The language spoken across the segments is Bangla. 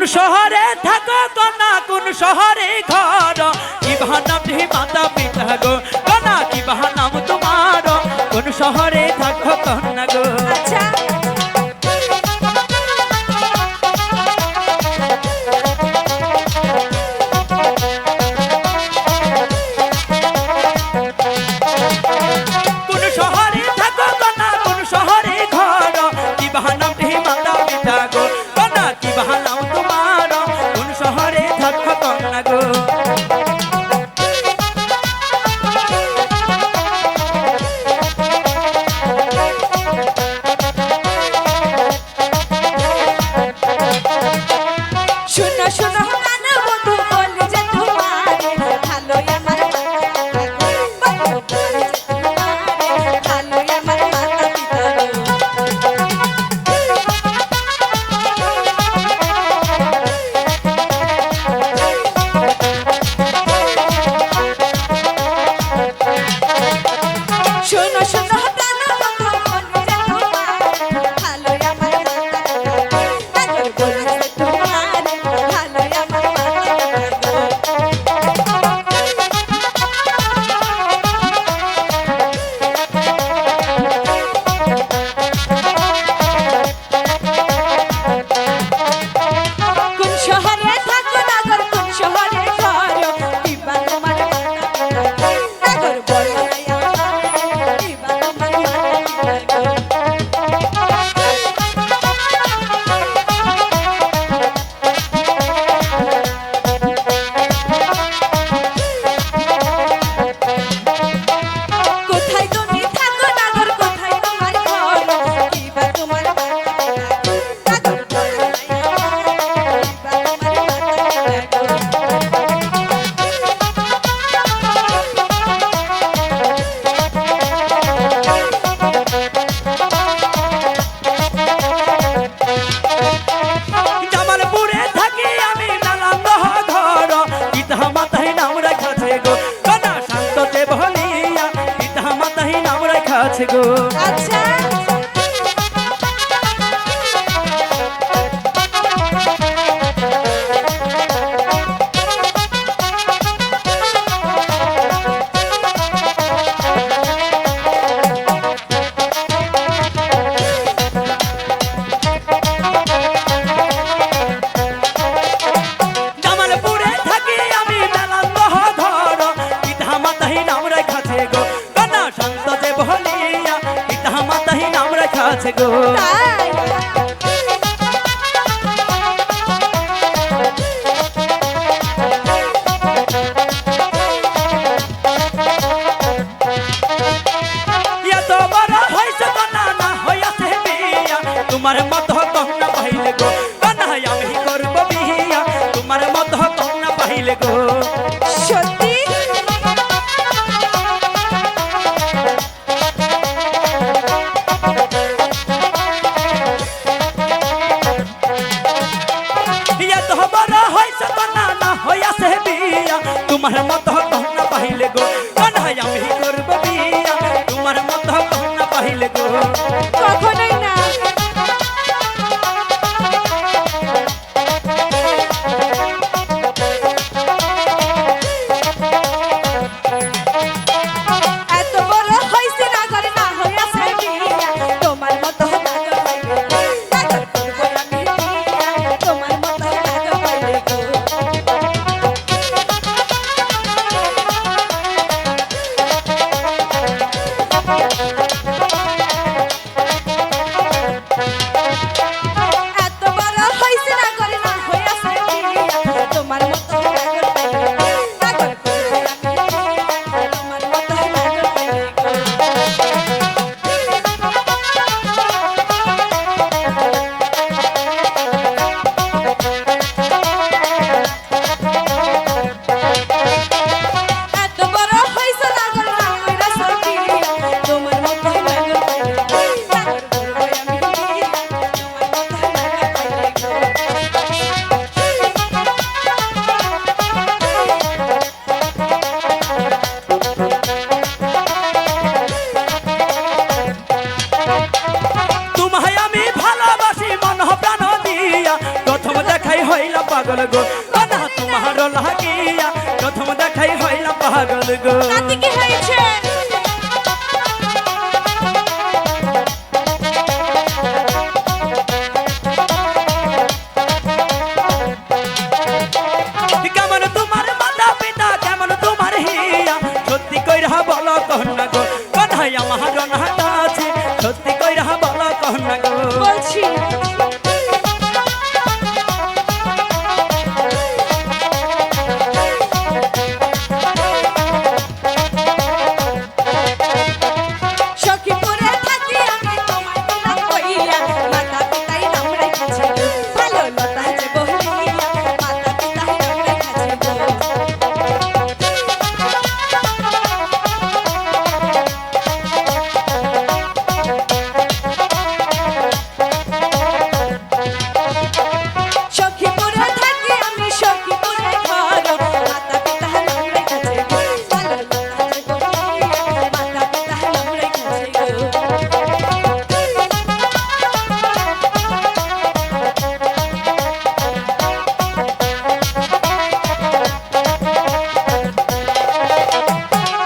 শহরে থাকো কন্যা কোন শহরে ঘর কি বাহানামটি মাতা পিতা গো কন্যা কি বাহানাম তোমার কোন শহরে থাকো কন্যা গো আচ্ছা কোন শহরে থাকো কন্যা কোন শহরে ঘর কি বাহানামটি মাতা পিতা গো কন্যা কি বাহানাম তোমার কোন শহরে থাকো কন্যা গো শোনো শোনো গান বন্ধু বলে যে তোমারে ভালো আমার ভালো আমার মাতা পিতা শোনো শোনো গান বন্ধু বলে যে তোমারে ভালো আমার মাতা পিতা বলে যে তোমারে ভালো আমার মাতা পিতা কোন শহরে থাকো নগর কোন শহরে ঘর কিবা তোমার নগর বলো কিবা তোমার কোথায় তুমি থাকো নগর কোথায় তোমার ঘর কিবা তোমার নগর বলো কিবা তোমার জামালপুরে থাকি আমি নালান্দ ঘর পিতা মাতাই নাম রাখাছে গো কন্যা শান্ততে বলিয়া পিতা মাতাই নাম রাখাছে গো আচ্ছা জামালপুরে থাকি আমি নালান্দ ঘর পিতা মাতাই নাম রাখাছে গো কন্যা শান্ততে বলিয়া পিতা মাতাই নাম রাখাছে গো তাই এত বড় হয়েছে কন্যা না হইয়াছে বিয়া তোমার মত কন্যা পাইলে গো কন্যা আমি করব বিয়া তোমার মত কন্যা পাইলে গো সত্যি এত বড় হয়েছে কন্যা না হইয়াছে বিয়া তোমার মত কন্যা পাইলে গো কন্যা আমি করব বিয়া তোমার মত কন্যা পাইলে গো কখনোই না এত বড় হইছে নগর না হইয়াছে বিয়া তোমার মতো নগর পাইলে নগর করব আমি বিয়া তোমার মতো নগর পাইলে গো এত বড় হইছে নগর না হইয়াছে বিয়া তোমার মতো নগর পাইলে নগর করব আমি বিয়া তোমার মতো নগর পাইলে গো এত বড় হইছে নগর না হইয়াছে বিয়া তোমার মতো নগর পাইলে নগর করব আমি বিয়া তোমার মতো নগর পাইলে গো পাগল গো কানা তোমার লাগিয়া প্রথম দেখাই হইলাম পাগল গো তাতে কি হয়েছে কেমন তোমার মাতা পিতা কেমন তোমার হিয়া সত্যি কইরা বলো কন্যা গো কানাই আমার নাটা আছে সত্যি কইরা বলো কন্যা গো বলছি সখীপুরে থাকি আমি তোমায় দিলাম কইয়া মাতা পিতাই নাম রেখেছে ভালো লতা যে বহিয়া মাতা পিতাই নাম রেখেছে সখীপুরে থাকি আমি সখীপুরে ঘর মাতা পিতা নাম রেখেছে ভালো লতা যে বহিয়া মাতা পিতা নাম রেখেছে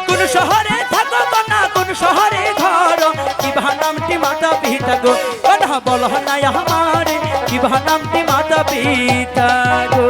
কোন শহরে থাকো কন্যা কোন শহরে ঘর কি নামটি মাতা পিতা গো কন্যা বলো না আমারে কি নামটি মাতা পিতা গো